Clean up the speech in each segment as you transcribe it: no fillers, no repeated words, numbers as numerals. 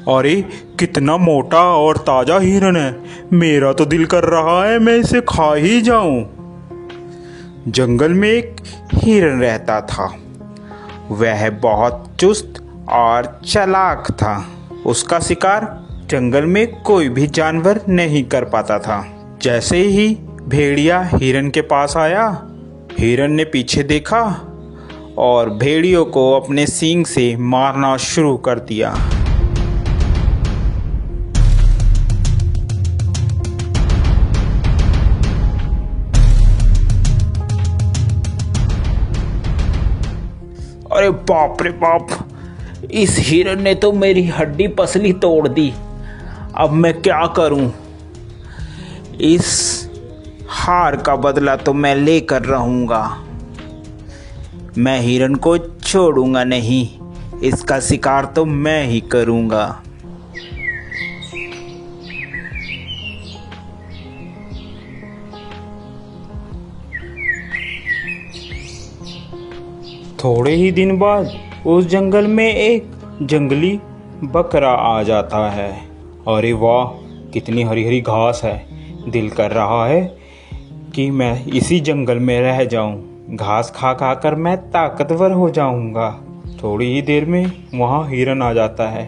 अरे कितना मोटा और ताजा हिरन है। मेरा तो दिल कर रहा है मैं इसे खा ही जाऊं। जंगल में एक हिरन रहता था। वह बहुत चुस्त और चालाक था। उसका शिकार जंगल में कोई भी जानवर नहीं कर पाता था। जैसे ही भेड़िया हिरन के पास आया, हिरन ने पीछे देखा और भेड़ियों को अपने सींग से मारना शुरू कर दिया। अरे बाप रे बाप, इस हिरन ने तो मेरी हड्डी पसली तोड़ दी। अब मैं क्या करूं? इस हार का बदला तो मैं लेकर रहूंगा। मैं हिरन को छोड़ूंगा नहीं, इसका शिकार तो मैं ही करूंगा। थोड़े ही दिन बाद उस जंगल में एक जंगली बकरा आ जाता है। अरे वाह, कितनी हरी हरी घास है। दिल कर रहा है कि मैं इसी जंगल में रह जाऊं। घास खा खा कर मैं ताकतवर हो जाऊंगा। थोड़ी ही देर में वहाँ हिरन आ जाता है।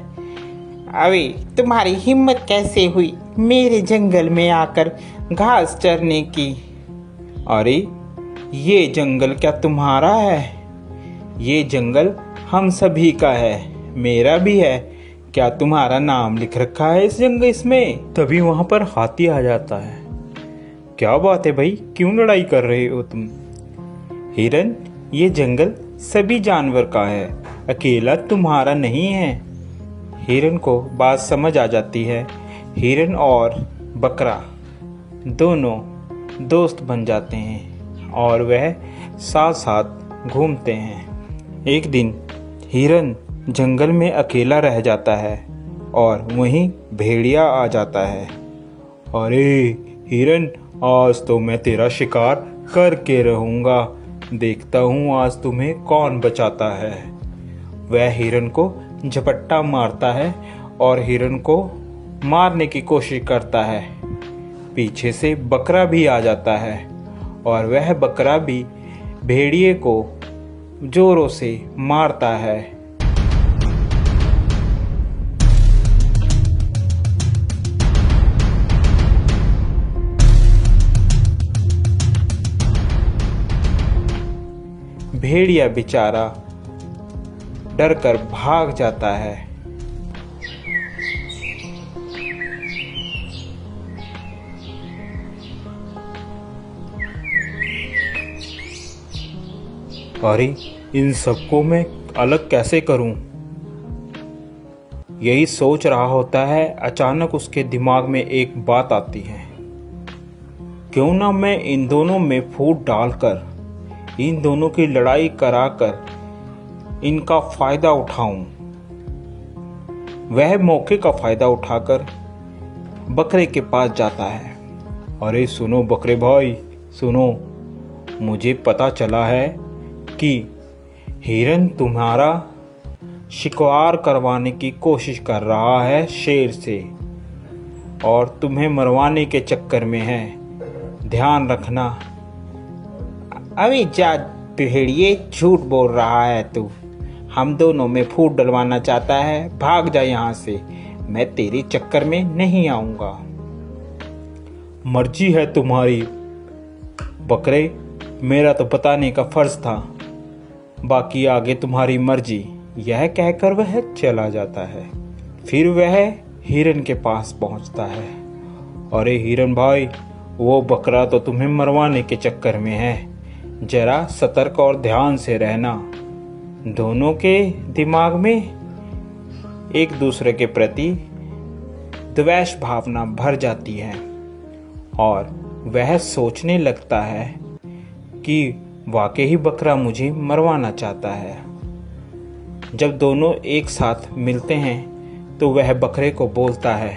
अरे तुम्हारी हिम्मत कैसे हुई मेरे जंगल में आकर घास चरने की? अरे ये जंगल क्या तुम्हारा है? ये जंगल हम सभी का है, मेरा भी है। क्या तुम्हारा नाम लिख रखा है इस जंगल इसमें? तभी वहां पर हाथी आ जाता है। क्या बात है भाई, क्यों लड़ाई कर रहे हो तुम? हिरन, ये जंगल सभी जानवर का है, अकेला तुम्हारा नहीं है। हिरन को बात समझ आ जाती है। हिरन और बकरा दोनों दोस्त बन जाते हैं और वह साथ साथ घूमते हैं। एक दिन हिरन जंगल में अकेला रह जाता है और वहीं भेड़िया आ जाता है। अरे हिरन, आज तो मैं तेरा शिकार करके रहूंगा। देखता हूँ आज तुम्हें कौन बचाता है। वह हिरन को झपट्टा मारता है और हिरन को मारने की कोशिश करता है। पीछे से बकरा भी आ जाता है और वह बकरा भी भेड़िए को जोरों से मारता है। भेड़िया बेचारा डरकर भाग जाता है। अरे इन सबको मैं अलग कैसे करूं? यही सोच रहा होता है, अचानक उसके दिमाग में एक बात आती है। क्यों ना मैं इन दोनों में फूट डालकर इन दोनों की लड़ाई कराकर इनका फायदा उठाऊं। वह मौके का फायदा उठाकर बकरे के पास जाता है। अरे सुनो बकरे भाई, सुनो, मुझे पता चला है कि हिरन तुम्हारा शिकार करवाने की कोशिश कर रहा है शेर से और तुम्हें मरवाने के चक्कर में है। ध्यान रखना। अभी जा भेड़िए, झूठ बोल रहा है तू। हम दोनों में फूट डलवाना चाहता है, भाग जा यहाँ से। मैं तेरे चक्कर में नहीं आऊंगा। मर्जी है तुम्हारी बकरे, मेरा तो बताने का फर्ज था, बाकी आगे तुम्हारी मर्जी। यह कहकर वह चला जाता है। फिर वह हिरन के पास पहुंचता है। अरे हिरन भाई, वो बकरा तो तुम्हें मरवाने के चक्कर में है, जरा सतर्क और ध्यान से रहना। दोनों के दिमाग में एक दूसरे के प्रति द्वेष भावना भर जाती है और वह सोचने लगता है कि वाकई ही बकरा मुझे मरवाना चाहता है। जब दोनों एक साथ मिलते हैं तो वह बकरे को बोलता है,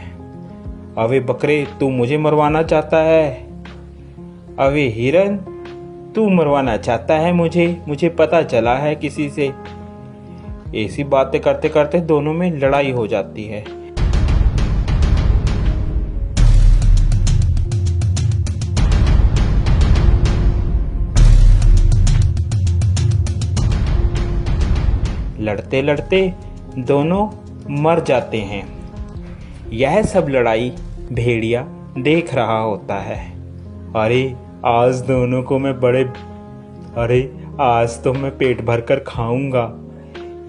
अबे बकरे, तू मुझे मरवाना चाहता है? अबे हिरन, तू मरवाना चाहता है मुझे? मुझे पता चला है किसी से ऐसी बातें करते करते दोनों में लड़ाई हो जाती है। लड़ते लड़ते दोनों मर जाते हैं। यह सब लड़ाई भेड़िया देख रहा होता है। अरे आज दोनों को मैं आज तो मैं पेट भर कर खाऊंगा।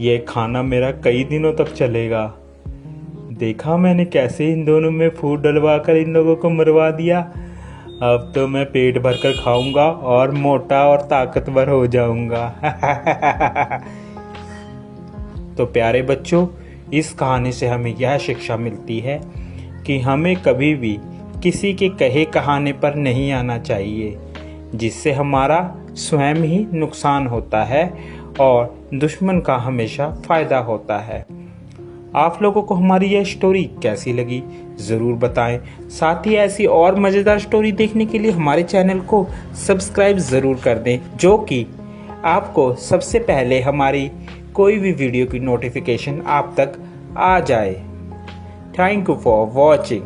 यह खाना मेरा कई दिनों तक चलेगा। देखा मैंने कैसे इन दोनों में फूट डलवा कर इन लोगों को मरवा दिया। अब तो मैं पेट भर कर खाऊंगा और मोटा और ताकतवर हो जाऊंगा। तो प्यारे बच्चों, इस कहानी से हमें यह शिक्षा मिलती है कि हमें कभी भी किसी के कहे कहाने पर नहीं आना चाहिए, जिससे हमारा स्वयं ही नुकसान होता है और दुश्मन का हमेशा फायदा होता है। आप लोगों को हमारी यह स्टोरी कैसी लगी ज़रूर बताएं। साथ ही ऐसी और मज़ेदार स्टोरी देखने के लिए हमारे चैनल को सब्सक्राइब ज़रूर कर दें, जो कि आपको सबसे पहले हमारी कोई भी वीडियो की नोटिफिकेशन आप तक आ जाए। Thank you for watching.